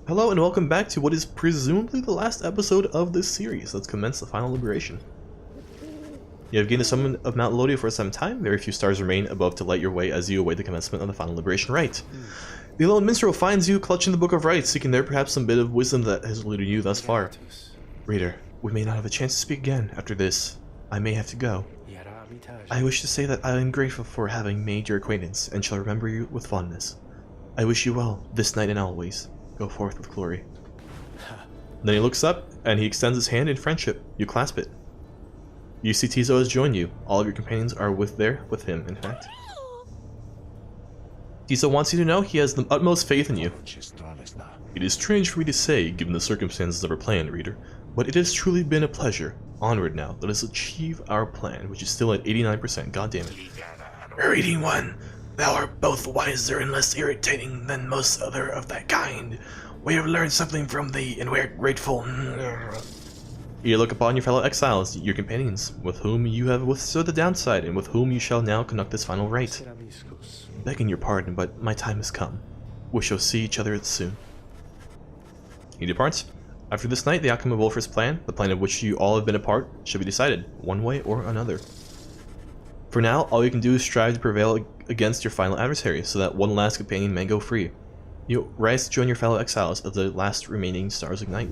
Hello and welcome back to what is presumably the last episode of this series. Let's commence the final liberation. You have gained the summit of Mount Lodi for some time. Very few stars remain above to light your way as you await the commencement of the final liberation rite. The lone minstrel finds you clutching the Book of Rites, seeking there perhaps some bit of wisdom that has eluded you thus far. Reader, we may not have a chance to speak again after this. I may have to go. I wish to say that I am grateful for having made your acquaintance and shall remember you with fondness. I wish you well, this night and always. Go forth with glory. Then he looks up and he extends his hand in friendship. You clasp it. You see Tizo has joined you. All of your companions are with him, in fact. Tizo wants you to know he has the utmost faith in you. It is strange for me to say, given the circumstances of our plan, reader, but it has truly been a pleasure. Onward now, let us achieve our plan, which is still at 89%. God damn it. Reading one. Thou art both wiser and less irritating than most other of that kind. We have learned something from thee, and we are grateful. You look upon your fellow exiles, your companions, with whom you have withstood the downside, and with whom you shall now conduct this final rite. Begging your pardon, but my time has come. We shall see each other soon. He departs. After this night, the outcome of Wolfer's plan, the plan of which you all have been a part, shall be decided, one way or another. For now, all you can do is strive to prevail against your final adversary, so that one last companion may go free. You rise to join your fellow exiles as the last remaining stars ignite.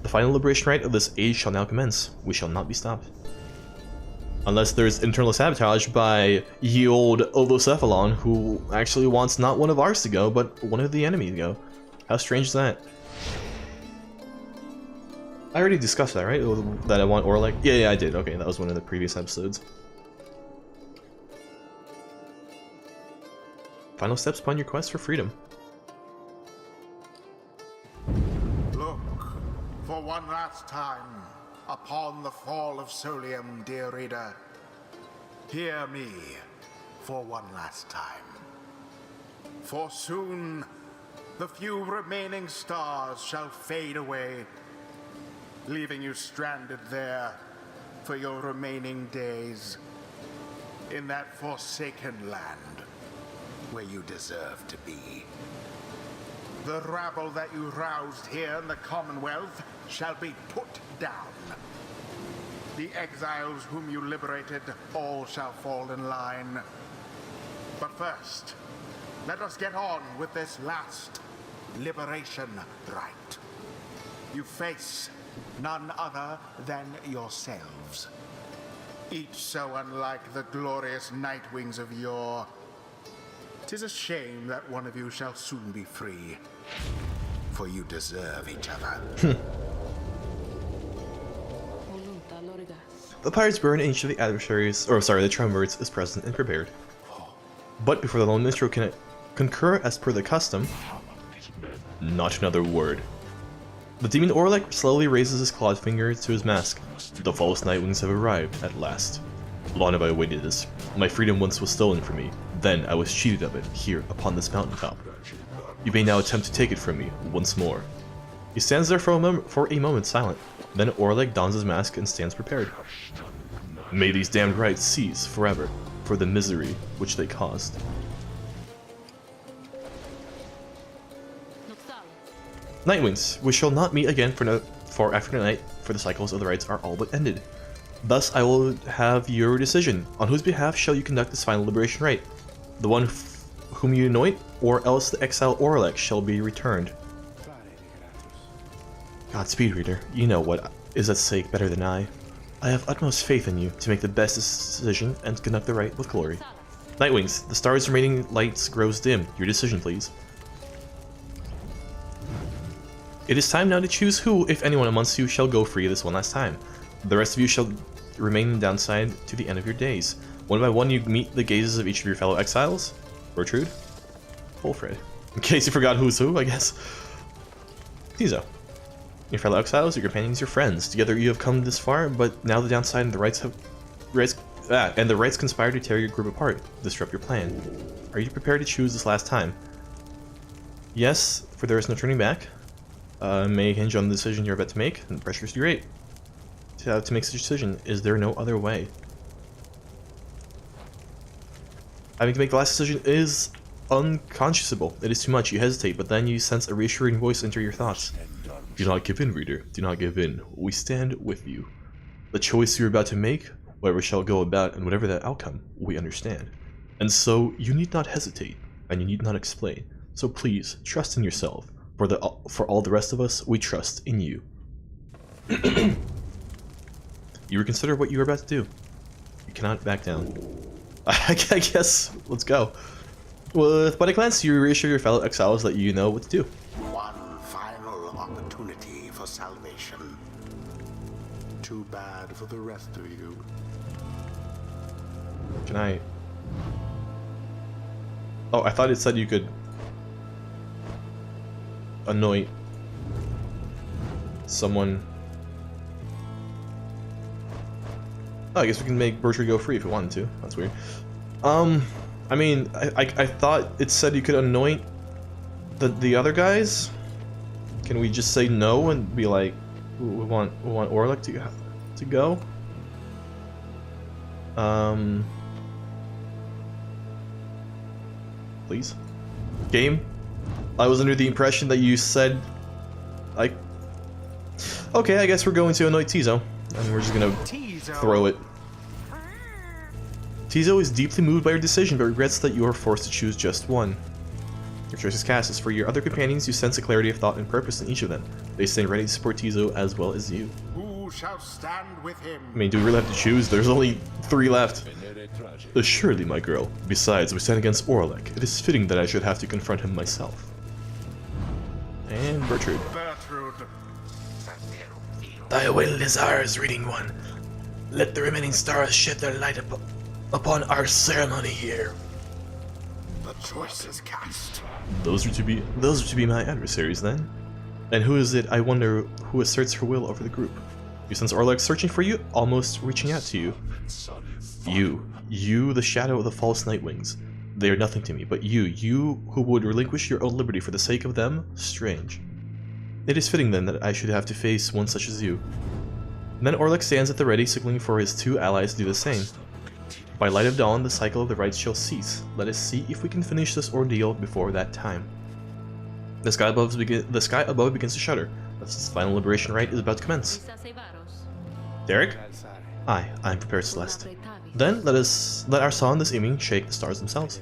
The final liberation rite of this age shall now commence. We shall not be stopped. Unless there's internal sabotage by ye old OvoCephalon, who actually wants not one of ours to go, but one of the enemy to go. How strange is that? I already discussed that, right? That I want Orlek? Yeah, I did. Okay, that was one of the previous episodes. Final steps upon your quest for freedom. Look, for one last time, upon the fall of Solium, dear reader. Hear me for one last time. For soon, the few remaining stars shall fade away, leaving you stranded there for your remaining days in that forsaken land where you deserve to be. The rabble that you roused here in the Commonwealth shall be put down. The exiles whom you liberated all shall fall in line. But first, let us get on with this last liberation rite. You face none other than yourselves, each so unlike the glorious Nightwings of yore. 'Tis a shame that one of you shall soon be free, for you deserve each other. The Pyre's burn in each of the adversaries, the triumvirs is present and prepared. But before the lone minstrel can concur as per the custom, not another word. The demon Orlek slowly raises his clawed finger to his mask. The false Nightwings have arrived at last. Long have I awaited this. My freedom once was stolen from me. Then I was cheated of it here upon this mountaintop. You may now attempt to take it from me once more. He stands there for a moment silent. Then Orlek dons his mask and stands prepared. May these damned rites cease forever for the misery which they caused. Nightwings, we shall not meet again for after tonight, for the cycles of the rites are all but ended. Thus I will have your decision. On whose behalf shall you conduct this final liberation rite? The one whom you anoint, or else the exile Orlek shall be returned. Godspeed, reader. You know what is at stake better than I. I have utmost faith in you to make the best decision and conduct the rite with glory. Nightwings, the stars' remaining lights grows dim. Your decision, please. It is time now to choose who, if anyone amongst you, shall go free this one last time. The rest of you shall remain in the downside to the end of your days. One by one you meet the gazes of each of your fellow exiles. Gertrude. Wolfred. In case you forgot who's who, I guess. Tizo. Your fellow exiles, your companions, your friends. Together you have come this far, but now the downside and the rights conspire to tear your group apart, disrupt your plan. Are you prepared to choose this last time? Yes, for there is no turning back. May hinge on the decision you're about to make, and the pressure is too great. To make such a decision, is there no other way? Having to make the last decision is unconscionable. It is too much. You hesitate, but then you sense a reassuring voice enter your thoughts. Do not give in, reader. Do not give in. We stand with you. The choice you're about to make, whatever shall go about, and whatever that outcome, we understand. And so, you need not hesitate, and you need not explain. So please, trust in yourself. For all the rest of us, we trust in you. You reconsider what you are about to do. You cannot back down. I guess, let's go. But a glance, you reassure your fellow exiles that you know what to do. One final opportunity for salvation. Too bad for the rest of you. Can I... Oh, I thought it said you could... anoint... someone... Oh, I guess we can make Bertrude go free if we wanted to. That's weird. I mean, I thought it said you could anoint the other guys. Can we just say no and be like, we want Orlick to go? Please, game. I was under the impression that you said, like, okay, I guess we're going to anoint Tizo, and we're just gonna throw it. Tizo is deeply moved by your decision, but regrets that you are forced to choose just one. Your choice is cast. As for your other companions, you sense a clarity of thought and purpose in each of them. They stand ready to support Tizo as well as you. Who shall stand with him? I mean, do we really have to choose? There's only 3 left. Assuredly, my girl. Besides, we stand against Orlick. It is fitting that I should have to confront him myself. And Bertrude. Thy will is ours, reading one. Let the remaining stars shed their light upon our ceremony here. The choice is cast. Those are to be my adversaries then. And who is it, I wonder, who asserts her will over the group? You sense Orlick searching for you, almost reaching out to you. You, the shadow of the false Nightwings. They are nothing to me, but you who would relinquish your own liberty for the sake of them? Strange. It is fitting then that I should have to face one such as you. And then Orlick stands at the ready, signaling for his 2 allies to do the same. By light of dawn, the cycle of the rites shall cease. Let us see if we can finish this ordeal before that time. The sky above begins to shudder. This final liberation rite is about to commence. Derek? Aye, I am prepared, Celeste. Then let our song this evening shake the stars themselves.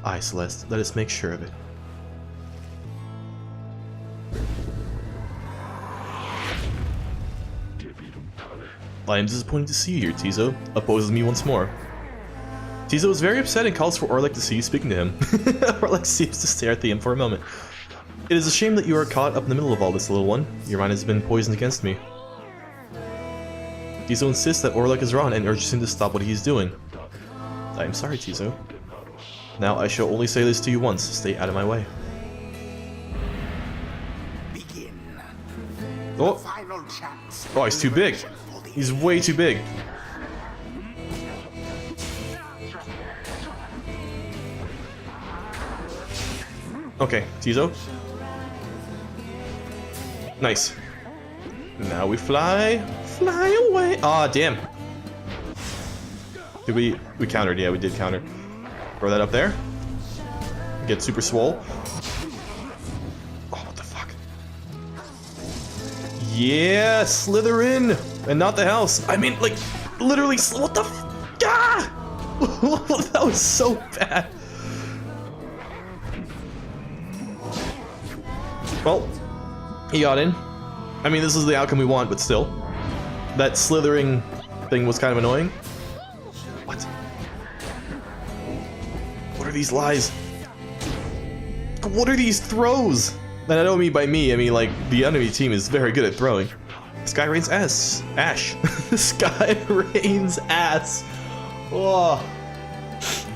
Aye, Celeste, let us make sure of it. I am disappointed to see you here, Tizo. Opposes me once more. Tizo is very upset and calls for Orlick to see you speaking to him. Orlick seems to stare at the imp for a moment. It is a shame that you are caught up in the middle of all this, little one. Your mind has been poisoned against me. Tizo insists that Orlick is wrong and urges him to stop what he is doing. I am sorry, Tizo. Now I shall only say this to you once. Stay out of my way. Begin. Oh! Final chance. Oh, he's too big. He's way too big. Okay, Tizo. Nice. Now we fly. Fly away. Aw, damn. Did we countered? Yeah, we did counter. Throw that up there. Get super swole. Oh, what the fuck? Yeah, slither in, and not the house. I mean, like, literally, what the f- ah! That was so bad. Well, he got in. I mean, this is the outcome we want, but still. That slithering thing was kind of annoying. What? What are these lies? What are these throws? And I don't mean by me, I mean like the enemy team is very good at throwing. Sky rains ass. Ash. Sky rains ass. Oh.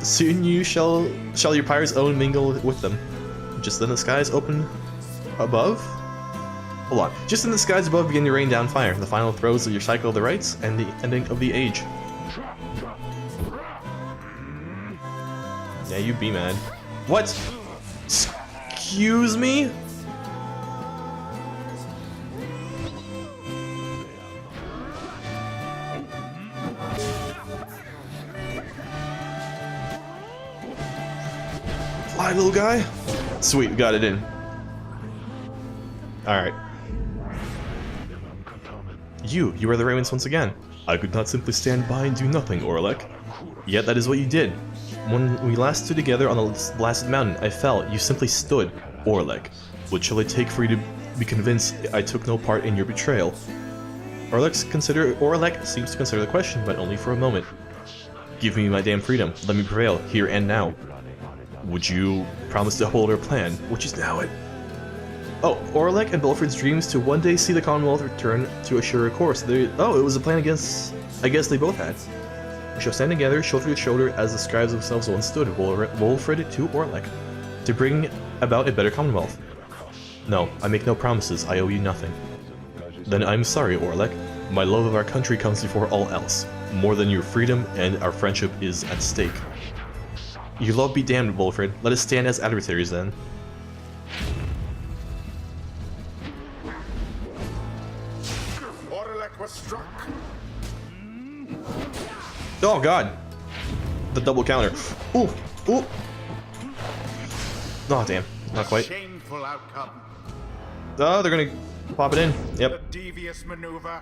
Soon you shall your Pyre's own mingle with them. Just then the skies open above. Hold on. Just in the skies above begin to rain down fire. The final throes of your cycle of the rites and the ending of the age. Yeah, you be mad. What? Excuse me? Hi, little guy. Sweet, got it in. Alright. You are the Ravens once again. I could not simply stand by and do nothing, Orlek. Yet that is what you did. When we last stood together on the blasted mountain, I fell. You simply stood, Orlek. What shall I take for you to be convinced I took no part in your betrayal? Orlek seems to consider the question, but only for a moment. Give me my damn freedom. Let me prevail, here and now. Would you promise to hold our plan, which is now it? Oh, Orlek and Belfred's dreams to one day see the Commonwealth return to a surer course. Oh, it was a plan against... I guess they both had. We shall stand together, shoulder to shoulder, as the scribes themselves once stood, Wolfred to Orlek, to bring about a better Commonwealth. No, I make no promises. I owe you nothing. Then I'm sorry, Orlek. My love of our country comes before all else. More than your freedom, and our friendship is at stake. Your love be damned, Wolfred. Let us stand as adversaries then. Orlek was struck. Oh god! The double counter. Ooh! Ooh! Oh damn, not quite. Shameful outcome. Oh, they're gonna pop it in. Yep. The devious maneuver.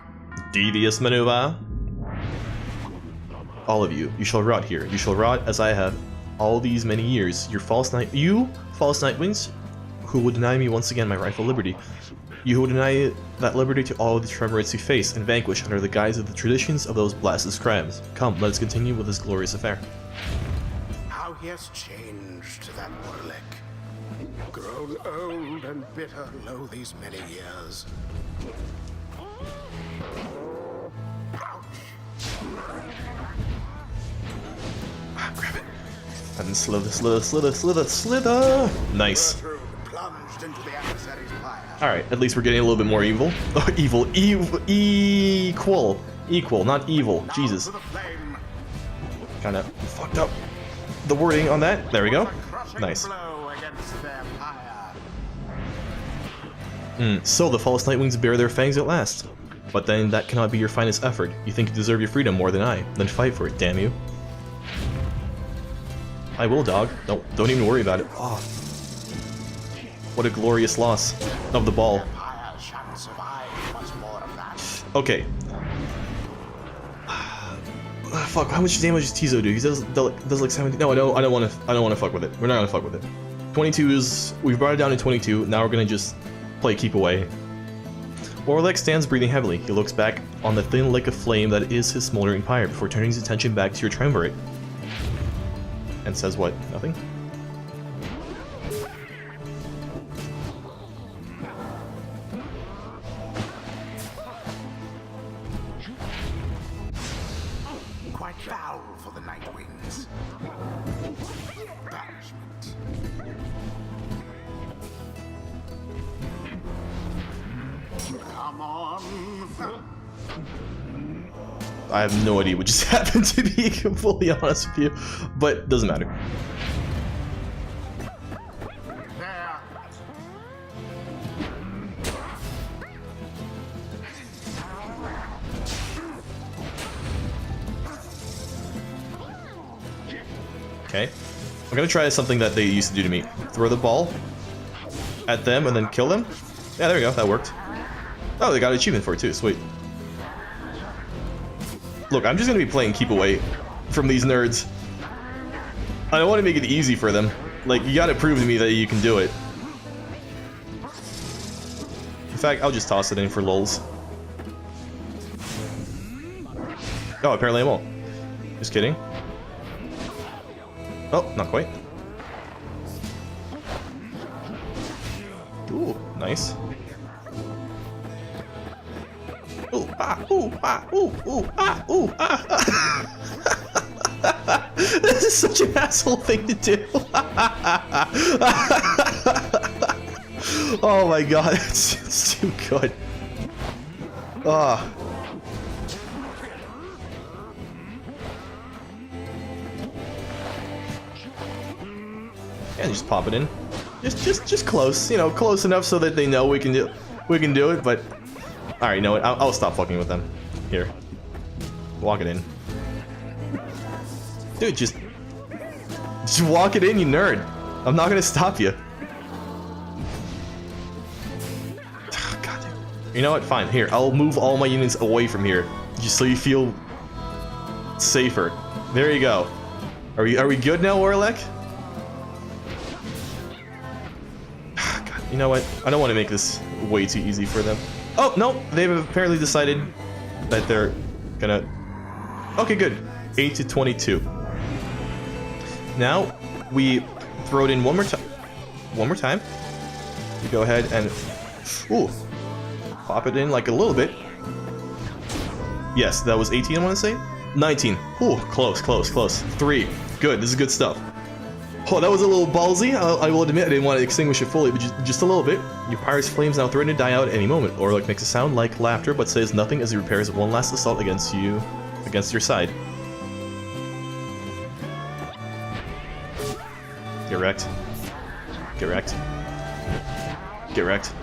Devious maneuver. All of you, you shall rot here. You shall rot as I have all these many years. You false Nightwings, who would deny me once again my rightful liberty. You who would deny that liberty to all the triumvirates we face and vanquish under the guise of the traditions of those blasted scribes. Come, let us continue with this glorious affair. How he has changed, that Orlek. Grown old and bitter, lo, these many years. Ah, grab it. And slither. Nice. Plunged into the adversary's fire. Alright, at least we're getting a little bit more evil. Oh, evil. Equal, not evil. Jesus. Kinda fucked up the wording on that. There we go. Nice. So the false Nightwings bear their fangs at last. But then that cannot be your finest effort. You think you deserve your freedom more than I. Then fight for it, damn you. I will, dog. Don't even worry about it. Oh. What a glorious loss of the ball. Okay. Fuck, how much damage does Tizo do? He does like 70. No, I don't want to fuck with it. We're not gonna fuck with it. 22 is... We've brought it down to 22. Now we're gonna just play keep away. Orlek stands breathing heavily. He looks back on the thin lake of flame that is his smoldering pyre before turning his attention back to your triumvirate. And says what? Nothing? Quite foul for the Nightwings. Banishment. Come on. I have no idea what just happened, to be completely honest with you, but doesn't matter. There. Okay. I'm gonna try something that they used to do to me. Throw the ball at them and then kill them. Yeah, there we go, that worked. Oh, they got an achievement for it too, sweet. Look, I'm just gonna be playing keep away from these nerds. I don't want to make it easy for them. Like, you gotta prove to me that you can do it. In fact, I'll just toss it in for lulz. Oh, apparently I won't. Just kidding. Oh, not quite. Ooh, nice. Ooh, ah, ooh, ah, ooh, ooh, ah, ooh, ah, ah. This is such an asshole thing to do. Oh my god, it's too good. Ah. And just pop it in. Just close, you know, close enough so that they know we can do it, but alright, you know what? I'll stop fucking with them. Here. Walk it in. Dude, just walk it in, you nerd. I'm not gonna stop you. God damn. You know what? Fine. Here, I'll move all my units away from here, just so you feel safer. There you go. Are we good now, Orlek? God, you know what? I don't want to make this way too easy for them. Oh no, they've apparently decided that they're gonna. Okay, good. 8 to 22. Now we throw it in one more time. One more time. We go ahead and pop it in like a little bit. Yes, that was 18. I want to say 19. Ooh, close, close, close. 3. Good. This is good stuff. Oh, that was a little ballsy. I will admit I didn't want to extinguish it fully, but just a little bit. Your Pyre's flames now threaten to die out at any moment. Orlek makes a sound like laughter, but says nothing as he repairs one last assault against your side. Get wrecked. Get wrecked. Get wrecked.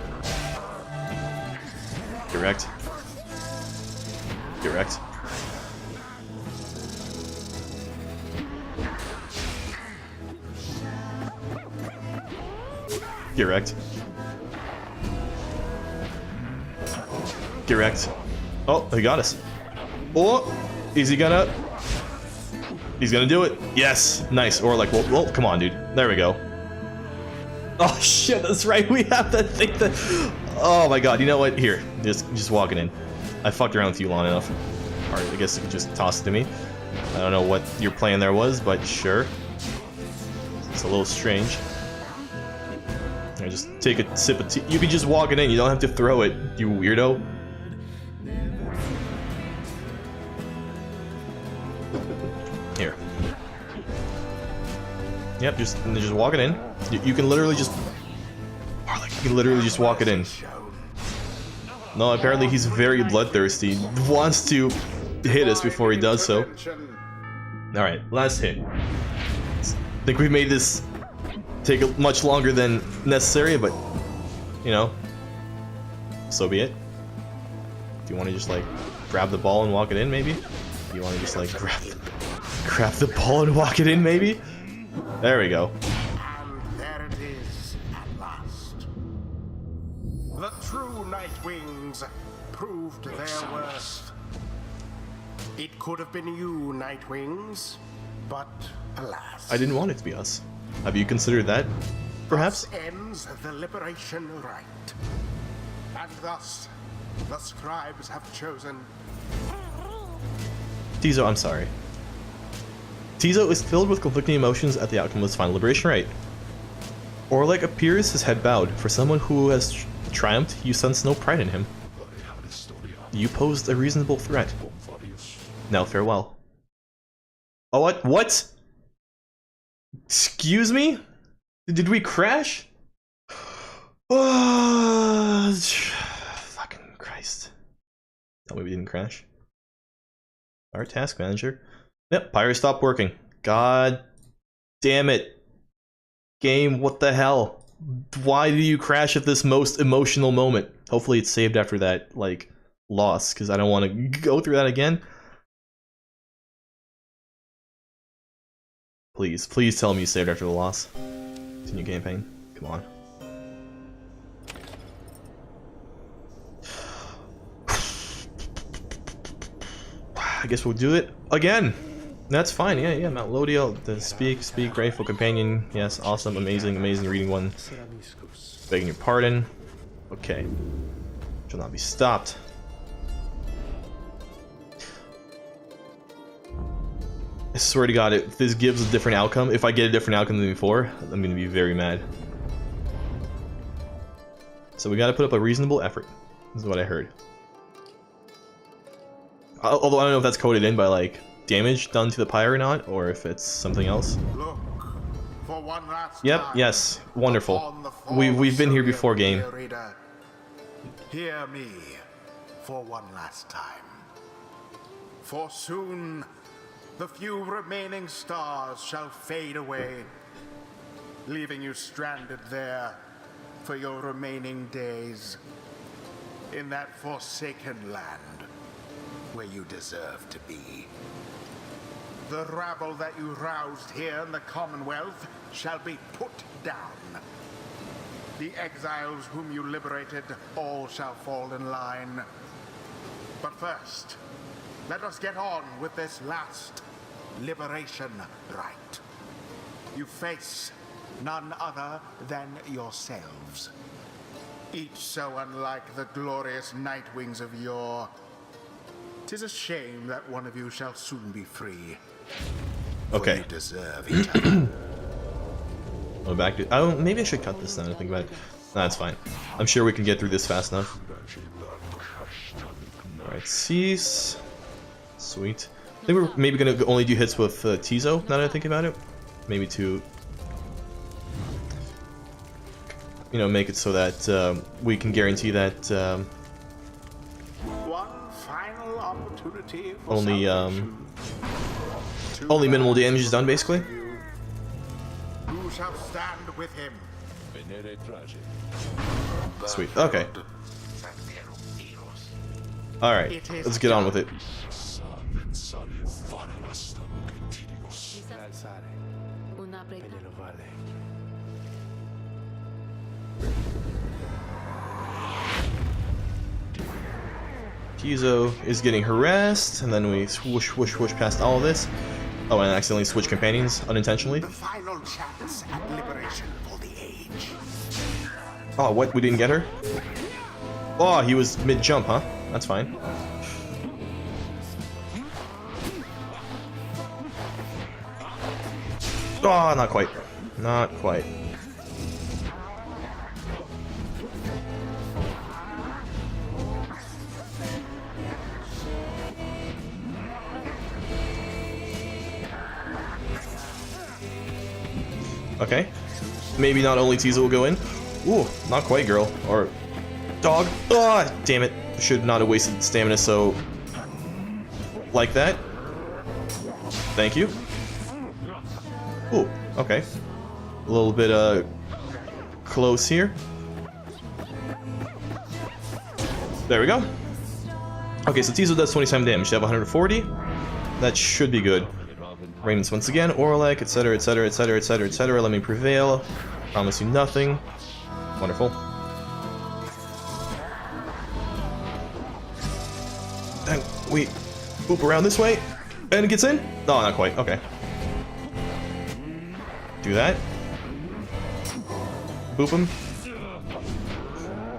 Get wrecked. Get wrecked. Get wrecked. Get wrecked. Oh, he got us. Oh, is he gonna? He's gonna do it. Yes, nice. Or like, well, come on, dude. There we go. Oh shit, that's right. We have that thing that. Oh my god. You know what? Here, just walk it in. I fucked around with you long enough. All right, I guess you can just toss it to me. I don't know what your plan there was, but sure. It's a little strange. I just take a sip of tea. You can just walk it in. You don't have to throw it, you weirdo. Here. Yep, just walk it in. You can literally just. You can literally just walk it in. No, apparently he's very bloodthirsty. Wants to hit us before he does so. All right, last hit. I think we've made this take much longer than necessary, but you know, so be it. If you want to just like grab the ball and walk it in, maybe. If you want to just like grab the ball and walk it in, maybe. There we go. And there it is at last. The true Nightwings proved their worth. It could have been you, Nightwings, but alas. I didn't want it to be us. Have you considered that, perhaps? Thus ends the liberation rite. And thus, the scribes have chosen... Tizo, I'm sorry. Tizo is filled with conflicting emotions at the outcome of his final liberation rite. Orlek appears, his head bowed. For someone who has triumphed, you sense no pride in him. You posed a reasonable threat. Now farewell. Oh, what? What? Excuse me? Did we crash? Oh, fucking Christ. Tell me we didn't crash. Our task manager. Yep, Pyre stopped working. God damn it. Game, what the hell? Why do you crash at this most emotional moment? Hopefully it's saved after that, like, loss, because I don't want to go through that again. Please, please tell me you saved after the loss. Continue campaign. Come on. I guess we'll do it again. That's fine. Yeah. Mount Lodiel, the speak, grateful companion. Yes, awesome, amazing reading one. Begging your pardon. Okay. Shall not be stopped. I swear to God, if this gives a different outcome, if I get a different outcome than before, I'm gonna be very mad. So we gotta put up a reasonable effort. This is what I heard. Although I don't know if that's coded in by like damage done to the Pyre or not, or if it's something else. Look for one last Yep, time yes, wonderful. upon the fall We've been here of before, game. dear reader. Hear me for one last time. For soon the few remaining stars shall fade away, leaving you stranded there for your remaining days in that forsaken land where you deserve to be. The rabble that you roused here in the Commonwealth shall be put down. The exiles whom you liberated, all shall fall in line. But first, let us get on with this last liberation rite. You face none other than yourselves. Each so unlike the glorious Nightwings of yore. 'Tis a shame that one of you shall soon be free. Okay. You deserve eternal. Go back to. Oh, maybe I should cut this now. I think about it. Nah, it's fine. I'm sure we can get through this fast enough. Alright, cease. Sweet. I think we're maybe gonna only do hits with Tizo, now that I think about it. Maybe to, you know, make it so that we can guarantee that One final opportunity for only salvation. only minimal damage is done, basically. Who shall stand with him? Sweet. Okay. Alright, let's get on with it. Tizo is getting harassed, and then we swoosh, whoosh, whoosh past all of this. Oh, and I accidentally switch companions unintentionally. The final chance at liberation for the age. Oh, what? We didn't get her? Oh, he was mid-jump, huh? That's fine. Oh, not quite. Not quite. Okay. Maybe not only Tizo will go in. Ooh, not quite, girl. Or dog. Ah, oh, damn it. Should not have wasted stamina so like that. Thank you. Ooh, okay. A little bit close here. There we go. Okay, so Tizo does 27 damage. They have 140. That should be good. Raymond's once again, Orlek, etc, etc, etc, etc, etc. Let me prevail. Promise you nothing. Wonderful. And we boop around this way, and it gets in? No, not quite. Okay. Do that. Boop him.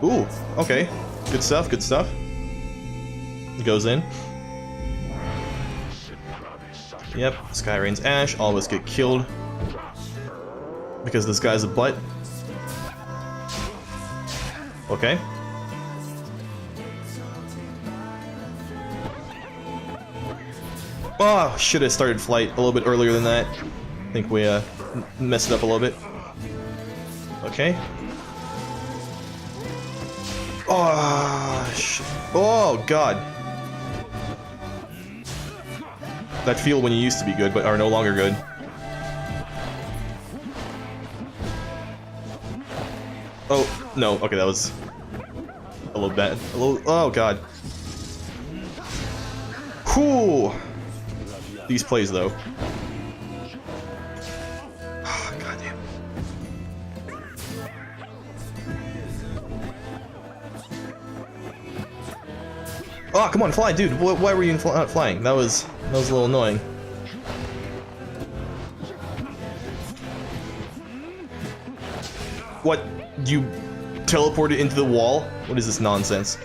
Ooh, okay. Good stuff, good stuff. It goes in. Yep, Sky Rain's Ash, all of us get killed because this guy's a butt. Okay. Oh, should have started flight a little bit earlier than that. I think we messed it up a little bit. Okay. Oh, shit. Oh, God. That feel when you used to be good, but are no longer good. Oh, no. Okay, that was a little bad. A little. Oh, God. Whew. These plays, though. Oh, God damn. Oh, come on, fly, dude. Why were you not flying? That was a little annoying. What? You teleported into the wall? What is this nonsense?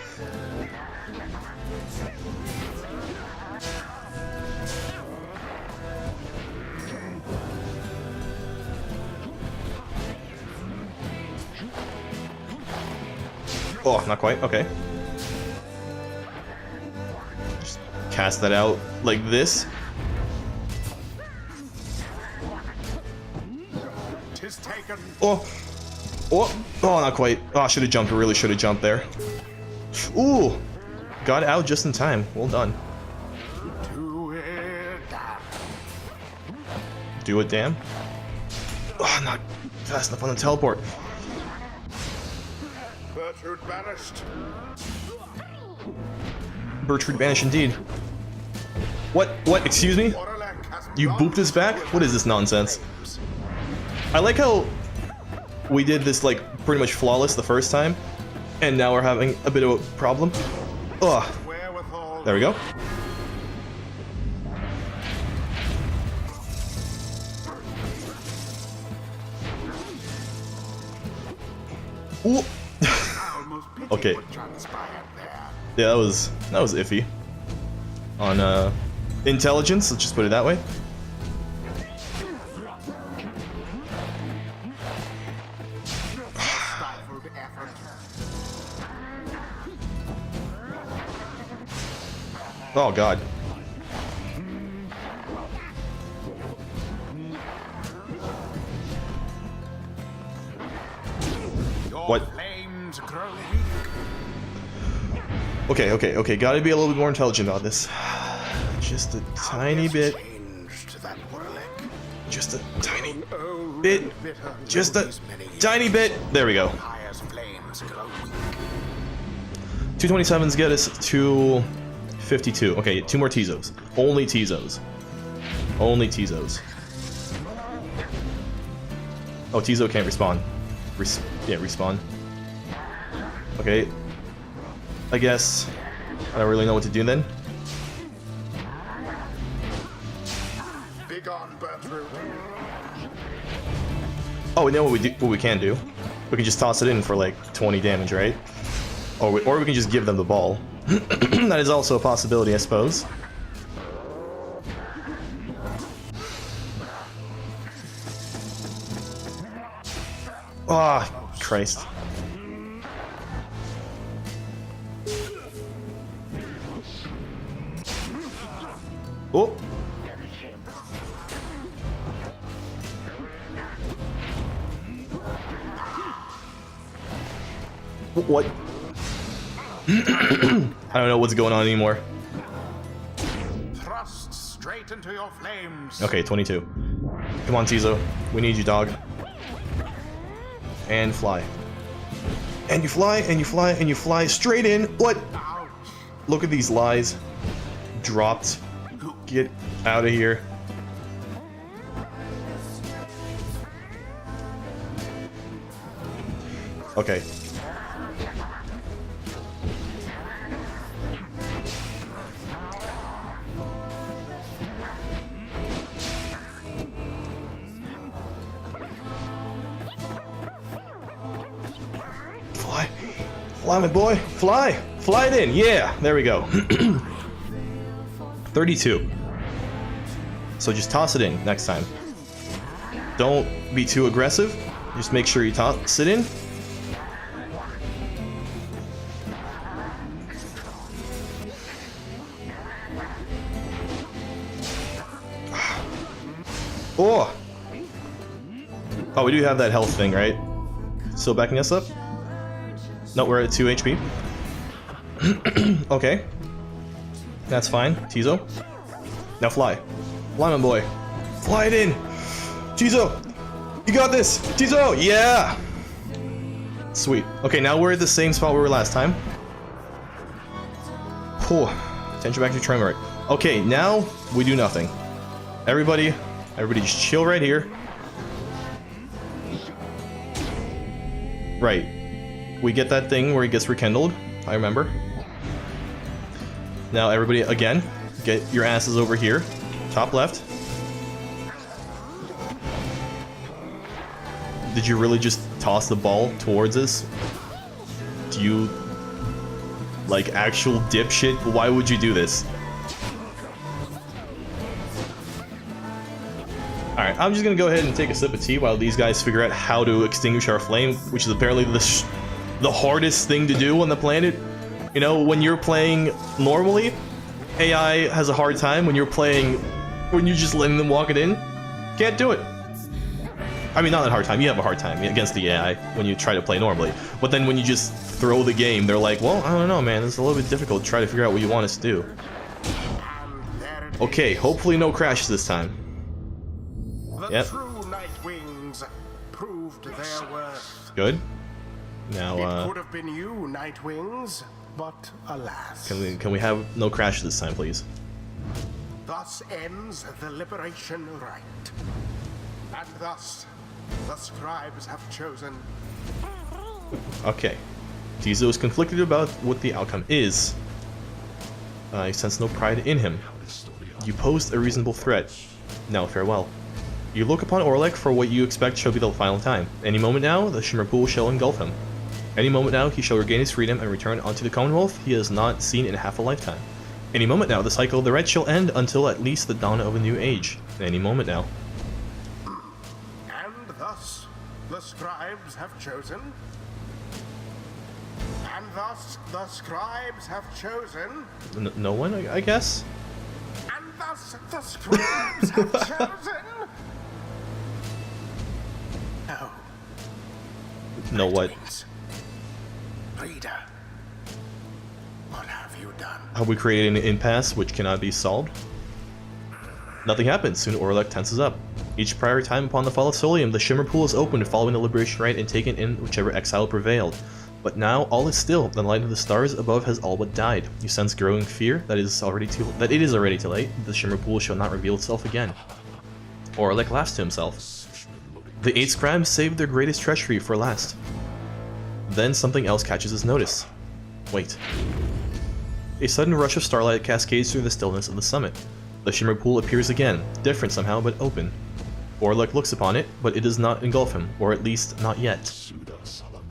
Oh, not quite. Okay. Cast that out like this. Oh, oh, oh, not quite. Oh, I should have jumped. I really should have jumped there. Ooh, got out just in time. Well done. Do it, damn. Oh, not fast enough on the teleport. Bertrude banished. Bertrude banished indeed. What? What? Excuse me? You booped us back? What is this nonsense? I like how we did this like pretty much flawless the first time, and now we're having a bit of a problem. Ugh. There we go. Ooh. Okay. Yeah, that was iffy. On intelligence, let's just put it that way. Oh god. What? Okay, gotta be a little bit more intelligent about this. Just a tiny bit. Just a tiny bit. Just a tiny bit. There we go. 227s get us to 52. Okay, 2 more Tizos. Only Tizos. Only Tizos. Oh, Tizo can't respawn. Yeah, respawn. Okay. I guess I don't really know what to do then. Oh, we know what we can do. We can just toss it in for like 20 damage, right? Or we can just give them the ball. That is also a possibility, I suppose. Ah, oh, Christ. Oh. What? I don't know what's going on anymore. Thrust straight into your flames. Okay, 22. Come on, Tizo. We need you, dog. And fly. And you fly, and you fly, and you fly straight in. What? Look at these lies. Dropped. Get out of here. Okay. Fly. Fly, my boy. Fly. Fly it in. Yeah. There we go. 32. So just toss it in next time. Don't be too aggressive. Just make sure you toss it in. Oh! Oh, we do have that health thing, right? Still backing us up? No, we're at 2 HP. Okay. That's fine. Tizo. Now fly. Fly, my boy. Fly it in! Tizo! You got this! Tizo! Yeah! Sweet. Okay, now we're at the same spot we were last time. Whew. Attention back to Tremor. Okay, now we do nothing. Everybody just chill right here. Right. We get that thing where he gets rekindled. I remember. Now everybody, again, get your asses over here. Top left. Did you really just toss the ball towards us? Do you... like, actual dipshit? Why would you do this? Alright, I'm just gonna go ahead and take a sip of tea while these guys figure out how to extinguish our flame, which is apparently the hardest thing to do on the planet. You know, when you're playing normally, AI has a hard time. When you're just letting them walk it in, can't do it. I mean, not that hard time. You have a hard time against the AI when you try to play normally. But then when you just throw the game, they're like, well, I don't know, man. It's a little bit difficult to try to figure out what you want us to do. Okay, hopefully no crashes this time. The true Nightwings proved their worth. Good. Now, it could have been you, Nightwings, but alas. Can we have no crash this time, please? Thus ends the liberation rite. And thus, The scribes have chosen. Okay. Tizo is conflicted about what the outcome is. I sense no pride in him. You posed a reasonable threat. Now farewell. You look upon Orlek for what you expect shall be the final time. Any moment now, the Shimmer Pool shall engulf him. Any moment now, he shall regain his freedom and return onto the Commonwealth he has not seen in half a lifetime. Any moment now, the cycle of the Red shall end until at least the dawn of a new age. Any moment now. And thus, the scribes have chosen. And thus, the scribes have chosen. No one, I guess? And thus, the scribes have chosen. No. No what? Reader, what have you done? Have we created an impasse which cannot be solved? Nothing happens. Soon Orlek tenses up. Each prior time upon the fall of Solium, the Shimmer Pool is opened following the Liberation Rite and taken in whichever exile prevailed. But now all is still. The light of the stars above has all but died. You sense growing fear that it is already too late. The Shimmer Pool shall not reveal itself again. Orlek laughs to himself. The 8 scribes saved their greatest treachery for last. Then something else catches his notice. Wait. A sudden rush of starlight cascades through the stillness of the summit. The Shimmer Pool appears again, different somehow, but open. Orlek looks upon it, but it does not engulf him, or at least not yet.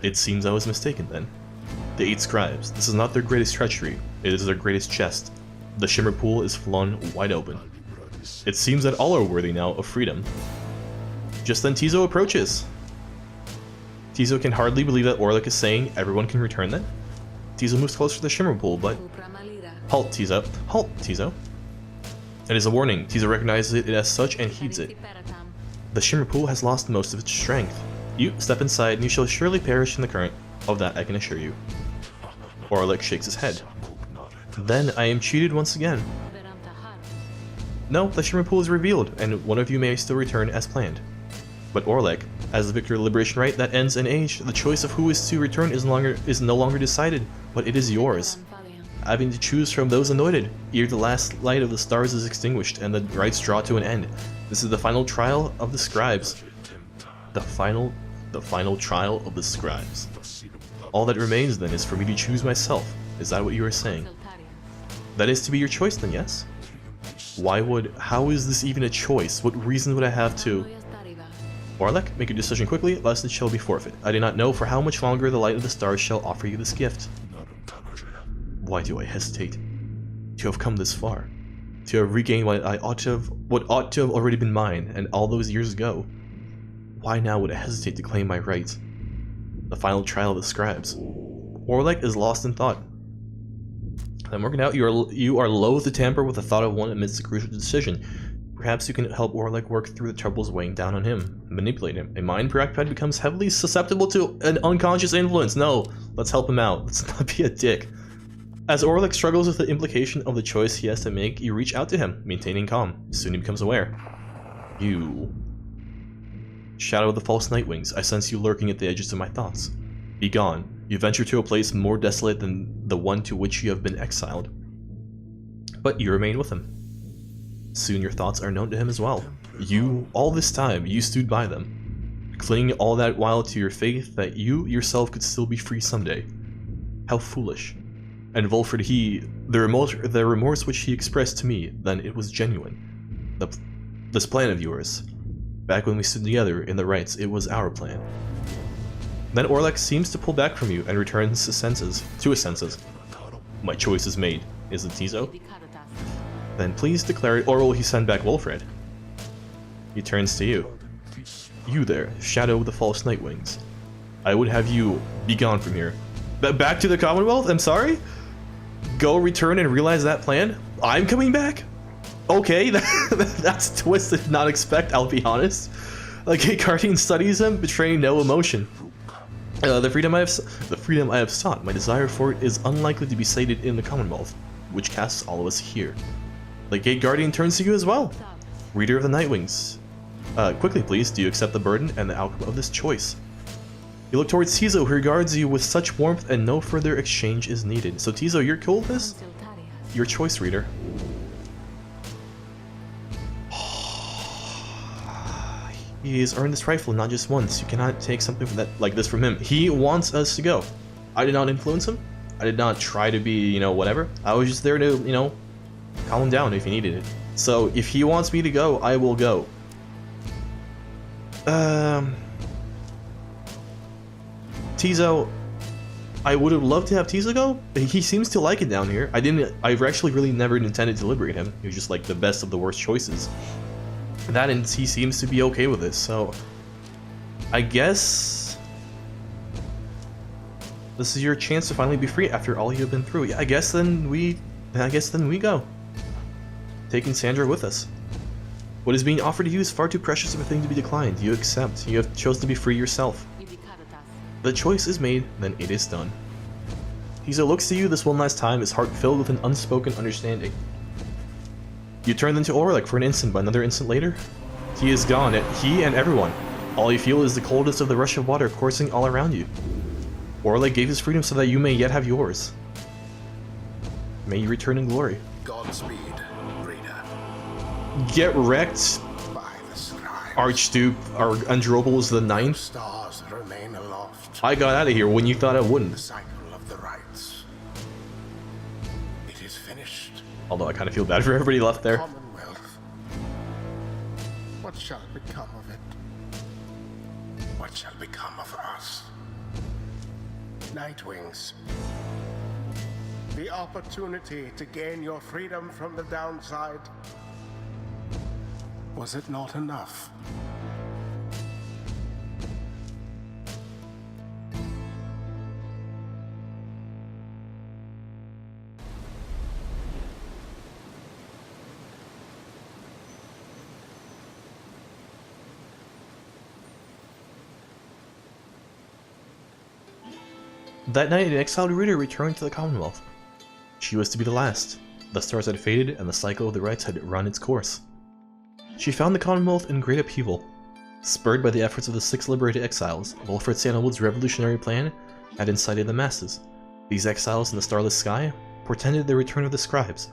It seems I was mistaken then. The 8 scribes, this is not their greatest treachery, it is their greatest jest. The Shimmer Pool is flung wide open. It seems that all are worthy now of freedom. Just then Tizo approaches. Tizo can hardly believe that Orlek is saying everyone can return then. Tizo moves closer to the Shimmer Pool, but... Halt, Tizo. Halt, Tizo. It is a warning. Tizo recognizes it as such and heeds it. The Shimmer Pool has lost most of its strength. You step inside and you shall surely perish in the current. Of that I can assure you. Orlek shakes his head. Then I am cheated once again. No, the Shimmer Pool is revealed, and one of you may still return as planned. But Orlek, as the victor of the Liberation Rite that ends an age, the choice of who is to return is no longer decided, but it is yours. Having to choose from those anointed, ere the last light of the stars is extinguished and the rites draw to an end. This is the final trial of the scribes. The final trial of the scribes. All that remains then is for me to choose myself. Is that what you are saying? That is to be your choice then, yes? How is this even a choice? What reason would I have to... Orlek, make your decision quickly, lest it shall be forfeit. I do not know for how much longer the light of the stars shall offer you this gift. Why do I hesitate? To have come this far. To have regained what ought to have already been mine, and all those years ago. Why now would I hesitate to claim my right? The final trial of the scribes. Orlek is lost in thought. I'm working out. You are loath to tamper with the thought of one amidst a crucial decision. Perhaps you can help Orlek work through the troubles weighing down on him. Manipulate him. A mind preoccupied becomes heavily susceptible to an unconscious influence. No, let's help him out. Let's not be a dick. As Orlek struggles with the implication of the choice he has to make, you reach out to him, maintaining calm. Soon he becomes aware. You... Shadow of the false Nightwings, I sense you lurking at the edges of my thoughts. Be gone. You venture to a place more desolate than the one to which you have been exiled. But you remain with him. Soon your thoughts are known to him as well. All this time, you stood by them, clinging all that while to your faith that you yourself could still be free someday. How foolish. And Volfred, the remorse which he expressed to me, then it was genuine. This plan of yours, back when we stood together in the rites, it was our plan. Then Orlek seems to pull back from you and returns to his senses. My choice is made, isn't Tizo? Then please declare it, or will he send back Wolfred? He turns to you. You there, Shadow of the False Nightwings. I would have you be gone from here. Back to the Commonwealth? I'm sorry? Go return and realize that plan? I'm coming back? Okay, that's a twist I did not expect, I'll be honest. Like, a guardian studies him, betraying no emotion. The freedom I have sought, my desire for it is unlikely to be sated in the Commonwealth, which casts all of us here. The Gate Guardian turns to you as well. Reader of the Nightwings. Quickly please, do you accept the burden and the outcome of this choice? You look towards Tizo, who regards you with such warmth and no further exchange is needed. So Tizo, you're cool with this? Your choice, reader. He has earned this rifle not just once. You cannot take something like this from him. He wants us to go. I did not influence him. I did not try to be, you know, whatever. I was just there to, you know, calm him down if he needed it. So if he wants me to go, I will go. Tizo, I would have loved to have Tizo go, but he seems to like it down here. I've actually really never intended to liberate him. He was just like the best of the worst choices. That, and he seems to be okay with this, so I guess this is your chance to finally be free after all you've been through. Yeah, I guess then we go. Taking Sandra with us. What is being offered to you is far too precious of a thing to be declined. You accept. You have chosen to be free yourself. The choice is made, then it is done. Tizo looks to you this one last time, his heart filled with an unspoken understanding. You turned into Orlik for an instant, but another instant later, he is gone, he and everyone. All you feel is the coldness of the rush of water coursing all around you. Orlik gave his freedom so that you may yet have yours. May you return in glory. Godspeed, reader. Get wrecked, By the scribe. Archduke, or Andropoulos the Ninth. Stars remain aloft. I got out of here when you thought I The wouldn't. cycle of the rites. It is finished. Although I kind of feel bad for everybody left there. Commonwealth. What shall become of it? What shall become of us? Nightwings. The opportunity to gain your freedom from the downside. Was it not enough? That night, an exiled reader returned to the Commonwealth. She was to be the last. The stars had faded, and the cycle of the rites had run its course. She found the Commonwealth in great upheaval. Spurred by the efforts of the 6 liberated exiles, Wilfred Sandalwood's revolutionary plan had incited the masses. These exiles in the starless sky portended the return of the scribes.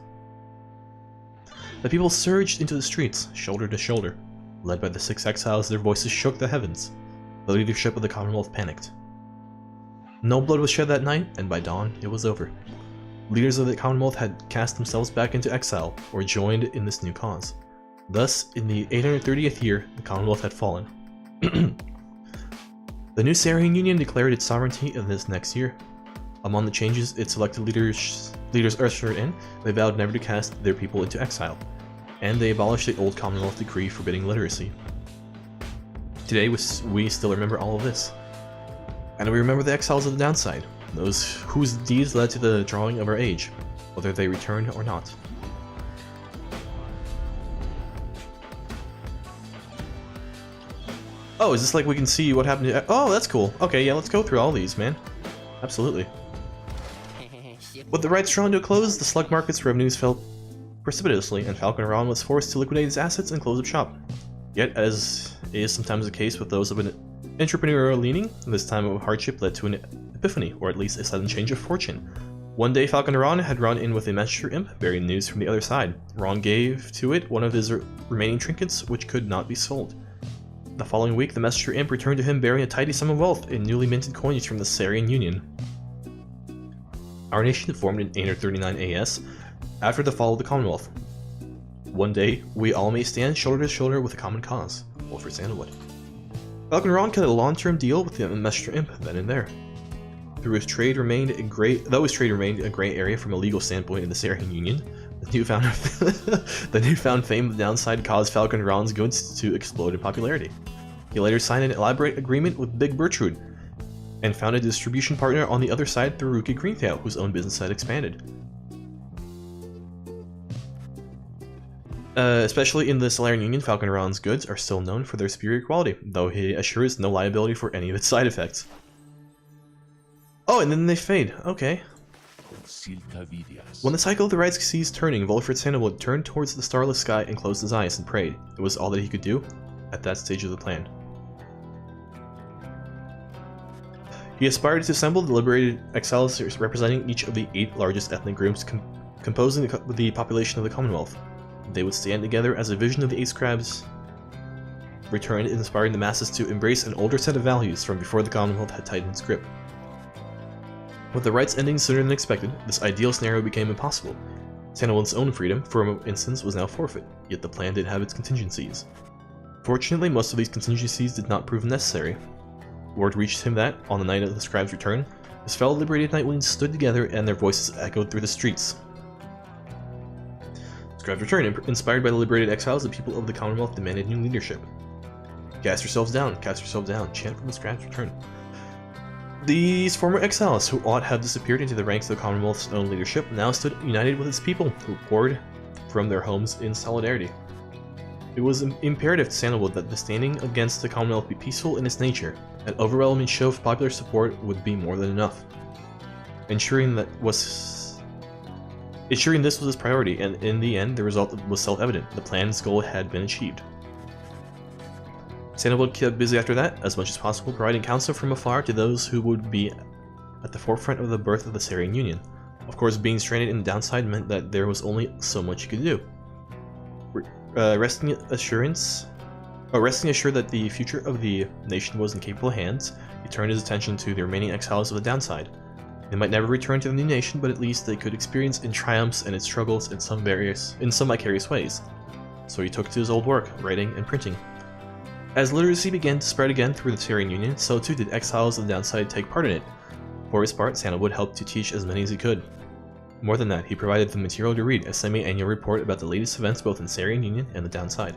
The people surged into the streets, shoulder to shoulder. Led by the 6 exiles, their voices shook the heavens. The leadership of the Commonwealth panicked. No blood was shed that night, and by dawn, it was over. Leaders of the Commonwealth had cast themselves back into exile, or joined in this new cause. Thus, in the 830th year, the Commonwealth had fallen. The new Sarian Union declared its sovereignty in this next year. Among the changes its elected leaders ushered in, they vowed never to cast their people into exile, and they abolished the old Commonwealth decree forbidding literacy. Today, we still remember all of this. And we remember the exiles of the downside, those whose deeds led to the drawing of our age, whether they returned or not. Oh, is this like we can see what happened to... Oh, that's cool. Okay, yeah, let's go through all these, man. Absolutely. With the rites drawn to a close, the slug market's revenues fell precipitously, and Falcon Ron was forced to liquidate his assets and close up shop. Yet, as is sometimes the case with those of an entrepreneurial leaning, this time of hardship led to an epiphany, or at least a sudden change of fortune. One day, Falcon Ron had run in with a messenger imp, bearing news from the other side. Ron gave to it one of his remaining trinkets, which could not be sold. The following week, the messenger imp returned to him bearing a tidy sum of wealth in newly minted coinage from the Sarian Union. Our nation formed in 839 AS, after the fall of the Commonwealth. One day, we all may stand shoulder to shoulder with a common cause. Wilfred Sandalwood. Falcon Ron cut a long-term deal with the messenger imp then and there. Though his trade remained a gray area from a legal standpoint in the Sarian Union, the newfound fame of the downside caused Falcon Ron's goods to explode in popularity. He later signed an elaborate agreement with Big Bertrude, and found a distribution partner on the other side through Ruki Greentail, whose own business had expanded. Especially in the Solarian Union, Falcon Ron's goods are still known for their superior quality, though he assures no liability for any of its side effects. Oh, and then they fade. Okay. When the cycle of the rites ceased turning, Wilfred Sandalwood turned towards the starless sky and closed his eyes and prayed. It was all that he could do at that stage of the plan. He aspired to assemble the liberated exiles representing each of the 8 largest ethnic groups composing the population of the Commonwealth. They would stand together as a vision of the 8 scribes returned, inspiring the masses to embrace an older set of values from before the Commonwealth had tightened its grip. With the rights ending sooner than expected, this ideal scenario became impossible. Sandalwood's own freedom, for instance, was now forfeit, yet the plan did have its contingencies. Fortunately, most of these contingencies did not prove necessary. Word reached him that, on the night of the scribe's return, his fellow liberated Nightwings stood together and their voices echoed through the streets. Scribe's return, inspired by the liberated exiles, the people of the Commonwealth demanded new leadership. Cast yourselves down, chant from the scribe's return. These former exiles, who ought have disappeared into the ranks of the Commonwealth's own leadership, now stood united with its people, who poured from their homes in solidarity. It was imperative to Sandalwood that the standing against the Commonwealth be peaceful in its nature. An overwhelming show of popular support would be more than enough. Ensuring this was his priority, and in the end, the result was self-evident. The plan's goal had been achieved. Sandalwood kept busy after that, as much as possible, providing counsel from afar to those who would be at the forefront of the birth of the Sarian Union. Of course, being stranded in the downside meant that there was only so much he could do. Resting assured that the future of the nation was in capable hands, he turned his attention to the remaining exiles of the downside. They might never return to the new nation, but at least they could experience its triumphs and its struggles in some vicarious ways. So he took to his old work, writing and printing. As literacy began to spread again through the Sarian Union, so too did exiles of the downside take part in it. For his part, Sandalwood helped to teach as many as he could. More than that, he provided the material to read, a semi-annual report about the latest events both in Sarian Union and the downside.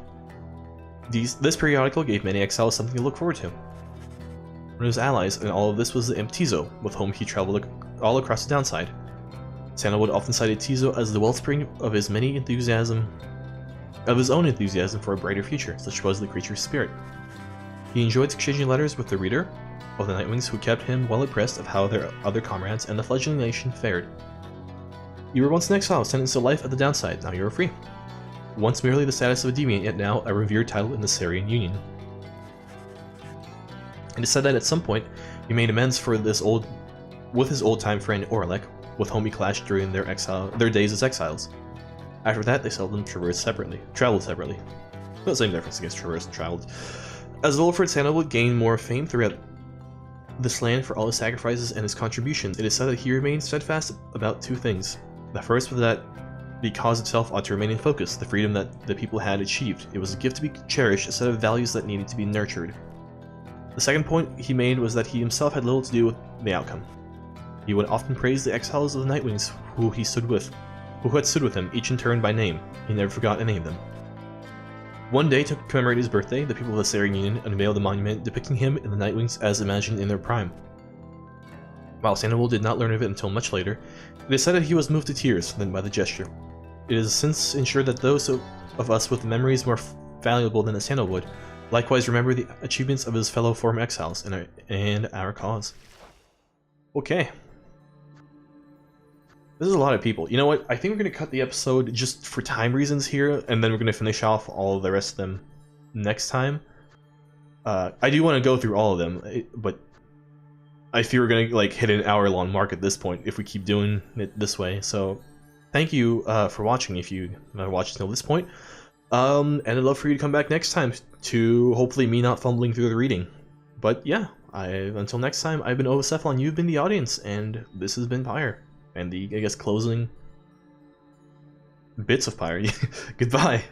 This periodical gave many exiles something to look forward to. One of his allies in all of this was the imp Tizo, with whom he traveled all across the downside. Sandalwood often cited Tizo as the wellspring of his own enthusiasm for a brighter future, such was the creature's spirit. He enjoyed exchanging letters with the reader of the Nightwings, who kept him well abreast of how their other comrades and the fledgling nation fared. You were once an exile, sentenced to life at the downside, now you are free. Once merely the status of a deviant, yet now a revered title in the Sarian Union. It is said that at some point, he made amends with his old-time friend Oralek, with whom he clashed during their days as exiles. After that, they seldom traveled separately. No same difference against traverse and traveled. As Wolfred, Sandalwood gained more fame throughout this land for all his sacrifices and his contributions. It is said that he remained steadfast about two things. The first was that the cause itself ought to remain in focus, the freedom that the people had achieved. It was a gift to be cherished, a set of values that needed to be nurtured. The second point he made was that he himself had little to do with the outcome. He would often praise the exiles of the Nightwings who had stood with him, each in turn by name. He never forgot any of them. One day, to commemorate his birthday, the people of the Sarian Union unveiled a monument depicting him and the Nightwings as imagined in their prime. While Sandalwood did not learn of it until much later, it is said that he was moved to tears then by the gesture. It is since ensured that those of us with memories more valuable than the Sandalwood likewise remember the achievements of his fellow former exiles and our cause. Okay. This is a lot of people. You know what? I think we're going to cut the episode just for time reasons here, and then we're going to finish off all of the rest of them next time. I do want to go through all of them, but I fear we're going to hit an hour-long mark at this point if we keep doing it this way. So, thank you for watching if you watched until this point. And I'd love for you to come back next time to hopefully me not fumbling through the reading. But yeah, until next time, I've been OvoCephalon, you've been the audience, and this has been Pyre. And the, closing bits of Pyre. Goodbye.